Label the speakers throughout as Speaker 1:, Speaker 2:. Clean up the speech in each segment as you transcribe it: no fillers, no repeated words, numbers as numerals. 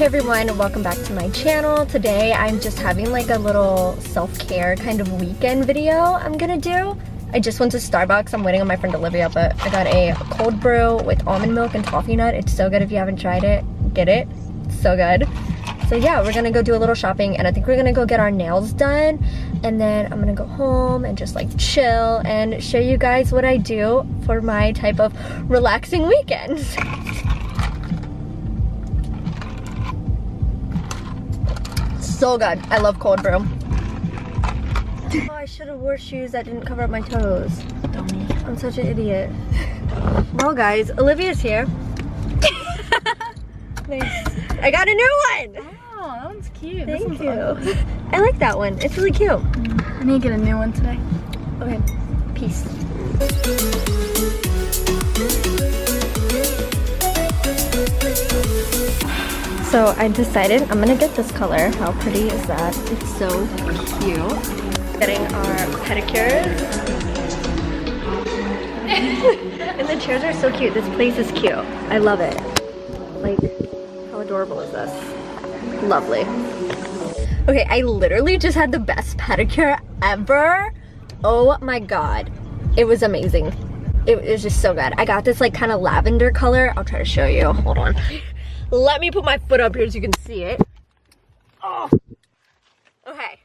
Speaker 1: everyone, welcome back to my channel. Today I'm just having like a little self-care kind of weekend video I'm gonna do. I just went to Starbucks. I'm waiting on my friend Olivia, but I got a cold brew with almond milk and toffee nut. It's so good. If you haven't tried it, get it. It's so good. So yeah, we're gonna go do a little shopping, and I think we're gonna go get our nails done, and then I'm gonna go home and just like chill and show you guys what I do for my type of relaxing weekends. So good. I love cold brew. Oh, I should have wore shoes that didn't cover up my toes. Dummy. I'm such an idiot. Well guys, Olivia's here. Nice. I got a new one!
Speaker 2: Oh, that one's cute.
Speaker 1: Thank you. I like that one. It's really cute.
Speaker 2: I need to get a new one today.
Speaker 1: Okay. Peace. So I decided I'm gonna get this color. How pretty is that? It's so cute. Getting our pedicures. And the chairs are so cute. This place is cute. I love it. Like, how adorable is this? Lovely. Okay, I literally just had the best pedicure ever. Oh my god. It was amazing. It was just so good. I got this like kind of lavender color. I'll try to show you. Hold on. Let me put my foot up here so you can see it. Oh. Okay.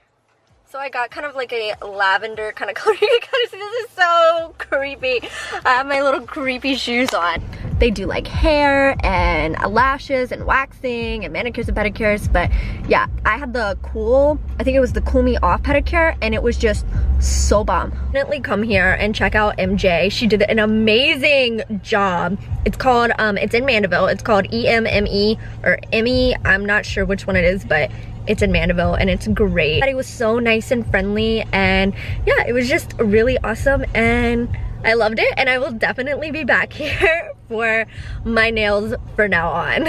Speaker 1: So I got kind of like a lavender kind of color. You gotta see, this is so creepy. I have my little creepy shoes on. They do like hair and lashes and waxing and manicures and pedicures, but yeah, I had the cool, I think it was the Cool Me Off pedicure, and it was just so bomb. Definitely come here and check out MJ. She did an amazing job. It's called, it's in Mandeville. It's called EMME or Emmy. I'm not sure which one it is, but it's in Mandeville and it's great. It was so nice and friendly, and yeah, it was just really awesome, and I loved it, and I will definitely be back here for my nails from now on.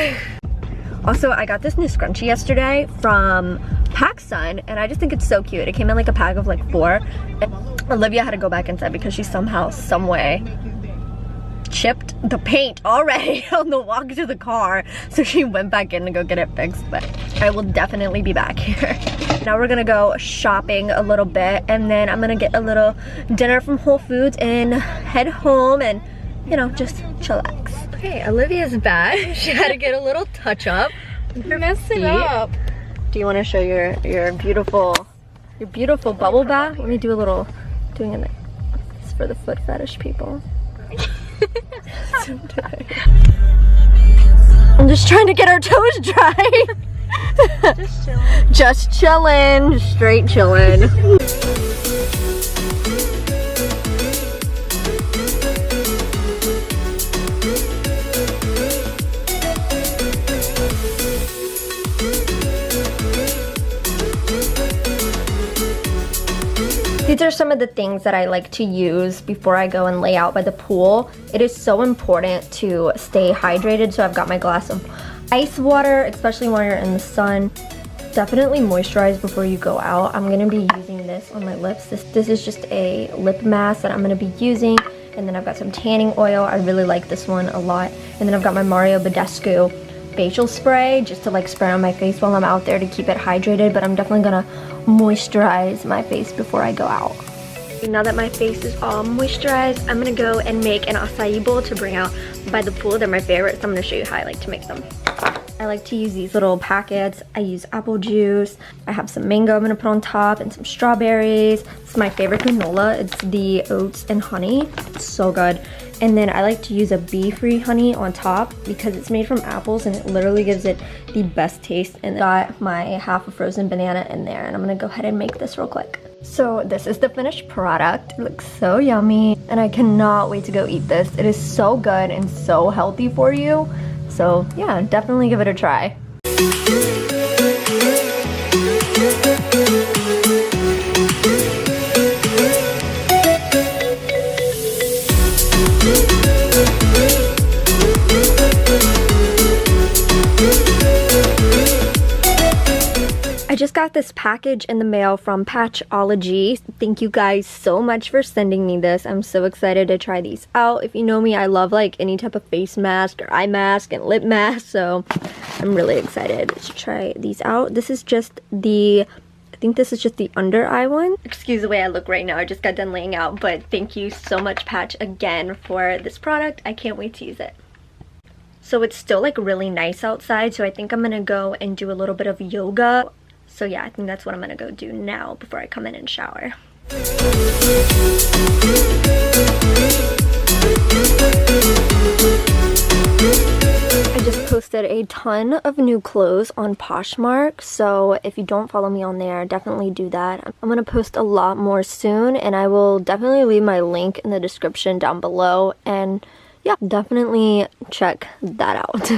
Speaker 1: Also, I got this new scrunchie yesterday from PacSun, and I just think it's so cute. It came in like a pack of like 4. And Olivia had to go back inside because she somehow, some way, chipped the paint already on the walk to the car, so she went back in to go get it fixed, but I will definitely be back here. Now we're gonna go shopping a little bit, and then I'm gonna get a little dinner from Whole Foods and head home and, you know, just chillax. Okay, Olivia's back. She had to get a little touch up.
Speaker 2: You're messing up.
Speaker 1: Do you want to show your beautiful bubble bath? Let me do a little, it's for the foot fetish people. I'm just trying to get our toes dry.
Speaker 2: Just chilling.
Speaker 1: Just chilling. Straight chilling. These are some of the things that I like to use before I go and lay out by the pool. It is so important to stay hydrated, so I've got my glass of ice water, especially when you're in the sun. Definitely moisturize before you go out. I'm gonna be using this on my lips. This is just a lip mask that I'm gonna be using, and then I've got some tanning oil. I really like this one a lot. And then I've got my Mario Badescu facial spray just to like spray on my face while I'm out there to keep it hydrated, but I'm definitely gonna moisturize my face before I go out. Now that my face is all moisturized, I'm gonna go and make an acai bowl to bring out by the pool. They're my favorite, so I'm gonna show you how I like to make them. I like to use these little packets. I use apple juice. I have some mango I'm gonna put on top and some strawberries. It's my favorite granola. It's the oats and honey. It's so good. And then I like to use a bee-free honey on top because it's made from apples and it literally gives it the best taste. And I got my half a frozen banana in there, and I'm gonna go ahead and make this real quick. So this is the finished product. It looks so yummy, and I cannot wait to go eat this. It is so good and so healthy for you. So yeah, definitely give it a try. I just got got this package in the mail from Patchology. Thank you guys so much for sending me this. I'm so excited to try these out. If you know me, I love like any type of face mask or eye mask and lip mask, so I'm really excited to try these out. This is just the, I think this is just the under eye one. Excuse the way I look right now, I just got done laying out, but thank you so much, Patch, again for this product. I can't wait to use it. So it's still like really nice outside, so I think I'm gonna go and do a little bit of yoga. So yeah, I think that's what I'm gonna go do now before I come in and shower. I just posted a ton of new clothes on Poshmark, so if you don't follow me on there, definitely do that. I'm gonna post a lot more soon, and I will definitely leave my link in the description down below, and yeah, definitely check that out.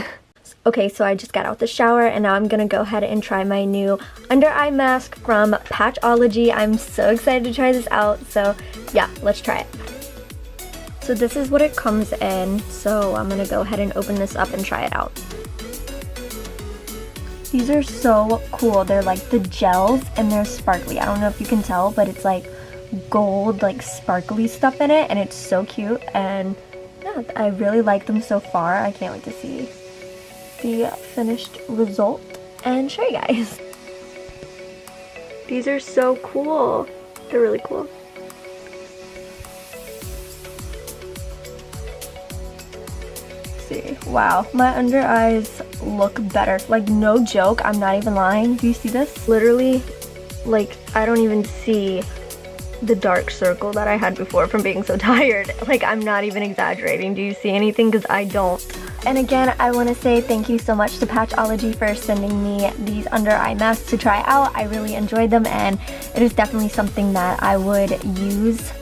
Speaker 1: Okay, so I just got out the shower and now I'm gonna go ahead and try my new under eye mask from Patchology. I'm so excited to try this out, so yeah, let's try it. So this is what it comes in, so I'm gonna go ahead and open this up and try it out. These are so cool. They're like the gels and they're sparkly. I don't know if you can tell, but it's like gold, like sparkly stuff in it, and it's so cute, and yeah, I really like them so far. I can't wait to see the finished result and show you guys. These are so cool. They're really cool. See, wow, my under eyes look better. Like, no joke, I'm not even lying. Do you see this? Literally, like, I don't even see the dark circle that I had before from being so tired. Like, I'm not even exaggerating. Do you see anything? Because I don't. And again, I want to say thank you so much to Patchology for sending me these under eye masks to try out. I really enjoyed them, and it is definitely something that I would use.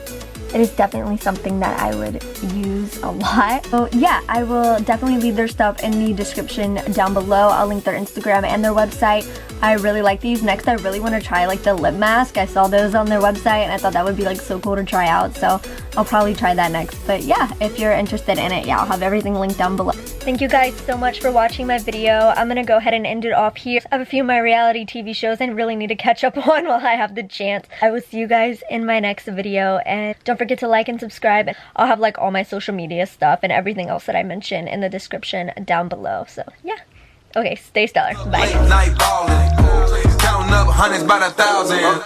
Speaker 1: It is definitely something that I would use a lot. So yeah, I will definitely leave their stuff in the description down below. I'll link their Instagram and their website. I really like these. Next, I really want to try like the lip mask. I saw those on their website and I thought that would be like so cool to try out. So I'll probably try that next. But yeah, if you're interested in it, yeah, I'll have everything linked down below. Thank you guys so much for watching my video. I'm gonna go ahead and end it off here. I have a few of my reality TV shows I really need to catch up on while I have the chance. I will see you guys in my next video, and don't forget to like and subscribe. I'll have like all my social media stuff and everything else that I mentioned in the description down below. So yeah. Okay, stay stellar. Bye.
Speaker 3: Late night ballin', counting up hundreds by the thousand.